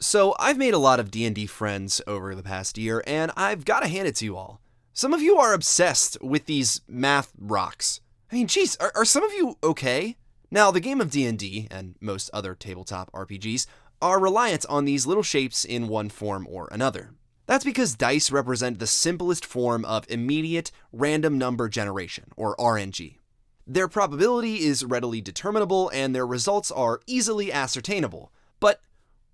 So, I've made a lot of D&D friends over the past year, and I've got to hand it to you all. Some of you are obsessed with these math rocks. I mean, geez, are some of you okay? Now, the game of D&D, and most other tabletop RPGs, are reliant on these little shapes in one form or another. That's because dice represent the simplest form of immediate random number generation, or RNG. Their probability is readily determinable, and their results are easily ascertainable. But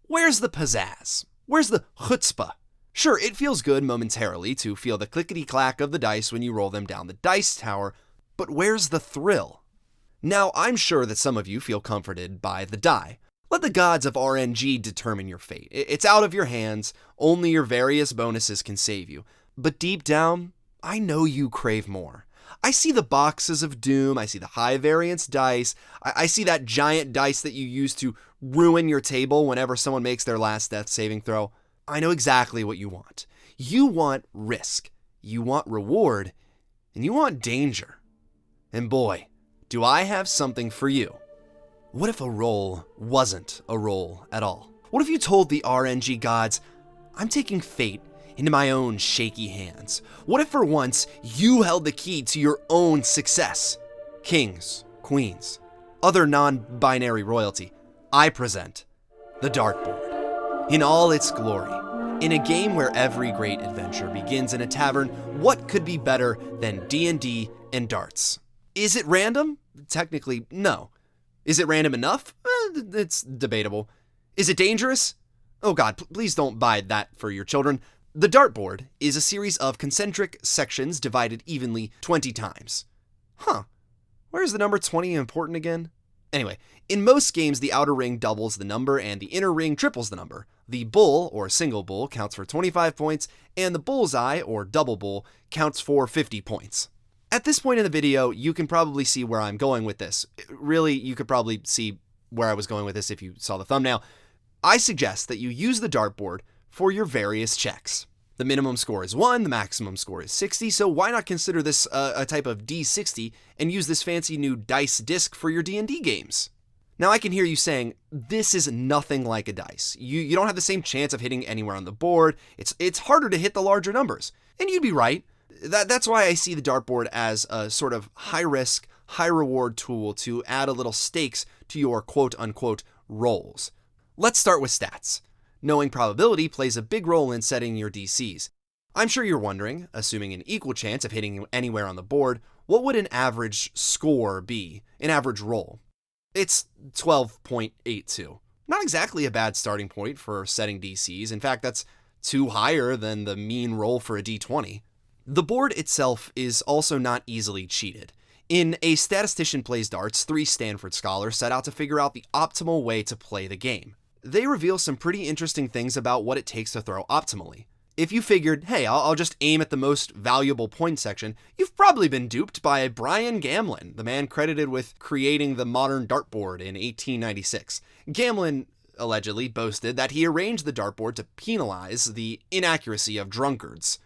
where's the pizzazz? Where's the chutzpah? Sure, it feels good momentarily to feel the clickety-clack of the dice when you roll them down the dice tower, but where's the thrill? Now, I'm sure that some of you feel comforted by the die. Let the gods of RNG determine your fate. It's out of your hands, only your various bonuses can save you. But deep down, I know you crave more. I see the boxes of doom, I see the high variance dice, I see that giant dice that you use to ruin your table whenever someone makes their last death saving throw. I know exactly what you want. You want risk, you want reward, and you want danger. And boy, do I have something for you. What if a roll wasn't a roll at all? What if you told the RNG gods, I'm taking fate into my own shaky hands? What if for once you held the key to your own success? Kings, queens, other non-binary royalty, I present the Dartboard. In all its glory, in a game where every great adventure begins in a tavern, what could be better than D&D and darts? Is it random? Technically, no. Is it random enough? It's debatable. Is it dangerous? Oh god, please don't buy that for your children. The Dartboard is a series of concentric sections divided evenly 20 times. Where's the number 20 important again? Anyway, in most games, the outer ring doubles the number and the inner ring triples the number. The bull, or single bull, counts for 25 points, and the bullseye, or double bull, counts for 50 points. At this point in the video, you can probably see where I'm going with this. Really, you could probably see where I was going with this if you saw the thumbnail. I suggest that you use the Dartboard for your various checks. The minimum score is 1, the maximum score is 60, so why not consider this a type of D60 and use this fancy new dice disc for your D&D games? Now I can hear you saying, this is nothing like a dice. You don't have the same chance of hitting anywhere on the board, it's harder to hit the larger numbers. And you'd be right. That's why I see the Dartboard as a sort of high-risk, high-reward tool to add a little stakes to your quote-unquote rolls. Let's start with stats. Knowing probability plays a big role in setting your DCs. I'm sure you're wondering, assuming an equal chance of hitting anywhere on the board, what would an average score be, an average roll? It's 12.82. Not exactly a bad starting point for setting DCs. In fact, that's 2 higher than the mean roll for a D20. The board itself is also not easily cheated. In A Statistician Plays Darts, 3 Stanford scholars set out to figure out the optimal way to play the game. They reveal some pretty interesting things about what it takes to throw optimally. If you figured, hey, I'll just aim at the most valuable point section, you've probably been duped by Brian Gamlin, the man credited with creating the modern dartboard in 1896. Gamlin allegedly boasted that he arranged the dartboard to penalize the inaccuracy of drunkards.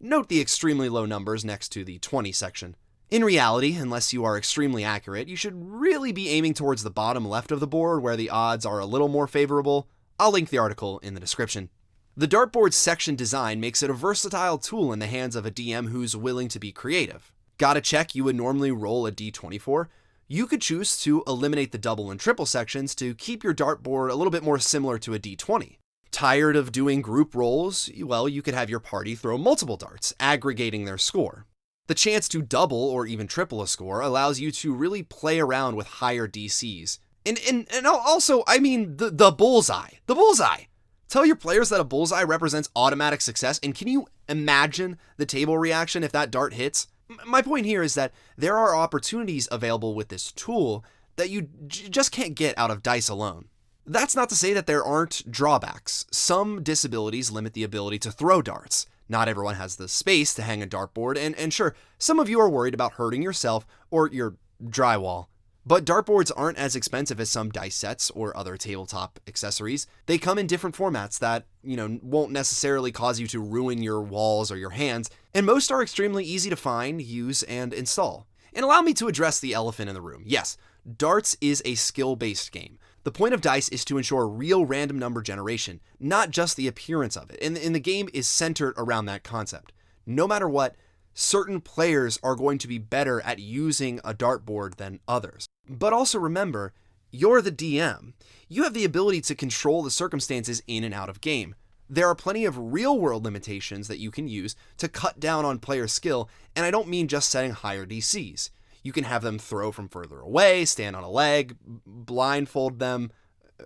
Note the extremely low numbers next to the 20 section. In reality, unless you are extremely accurate, you should really be aiming towards the bottom left of the board where the odds are a little more favorable. I'll link the article in the description. The dartboard section design makes it a versatile tool in the hands of a DM who's willing to be creative. Got a check you would normally roll a D20 for? You could choose to eliminate the double and triple sections to keep your dartboard a little bit more similar to a D20. Tired of doing group rolls? Well, you could have your party throw multiple darts, aggregating their score. The chance to double or even triple a score allows you to really play around with higher DCs. And also, I mean, the bullseye. The bullseye! Tell your players that a bullseye represents automatic success, and can you imagine the table reaction if that dart hits? My point here is that there are opportunities available with this tool that you just can't get out of dice alone. That's not to say that there aren't drawbacks. Some disabilities limit the ability to throw darts. Not everyone has the space to hang a dartboard, and sure, some of you are worried about hurting yourself or your drywall. But dartboards aren't as expensive as some dice sets or other tabletop accessories. They come in different formats that, won't necessarily cause you to ruin your walls or your hands, and most are extremely easy to find, use, and install. And allow me to address the elephant in the room. Yes, darts is a skill-based game. The point of dice is to ensure real random number generation, not just the appearance of it, and the game is centered around that concept. No matter what, certain players are going to be better at using a dartboard than others. But also remember, you're the DM. You have the ability to control the circumstances in and out of game. There are plenty of real-world limitations that you can use to cut down on player skill, and I don't mean just setting higher DCs. You can have them throw from further away, stand on a leg, blindfold them.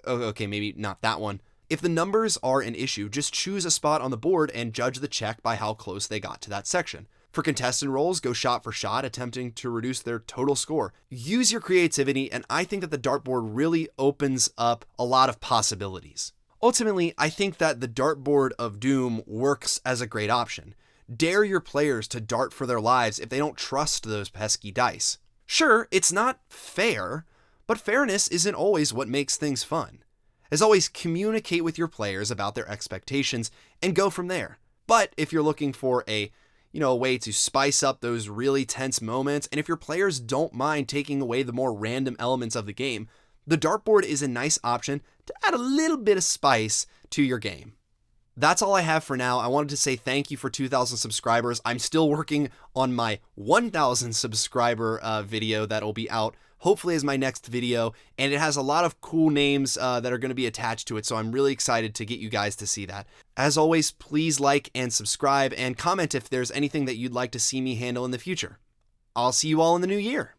Okay, maybe not that one. If the numbers are an issue, just choose a spot on the board and judge the check by how close they got to that section. For contestant rolls, go shot for shot, attempting to reduce their total score. Use your creativity, and I think that the dartboard really opens up a lot of possibilities. Ultimately, I think that the dartboard of Doom works as a great option. Dare your players to dart for their lives if they don't trust those pesky dice. Sure, it's not fair, but fairness isn't always what makes things fun. As always, communicate with your players about their expectations and go from there. But if you're looking for a way to spice up those really tense moments, and if your players don't mind taking away the more random elements of the game, the dartboard is a nice option to add a little bit of spice to your game. That's all I have for now. I wanted to say thank you for 2,000 subscribers. I'm still working on my 1,000 subscriber video that'll be out hopefully as my next video, and it has a lot of cool names that are going to be attached to it, so I'm really excited to get you guys to see that. As always, please like and subscribe and comment if there's anything that you'd like to see me handle in the future. I'll see you all in the new year.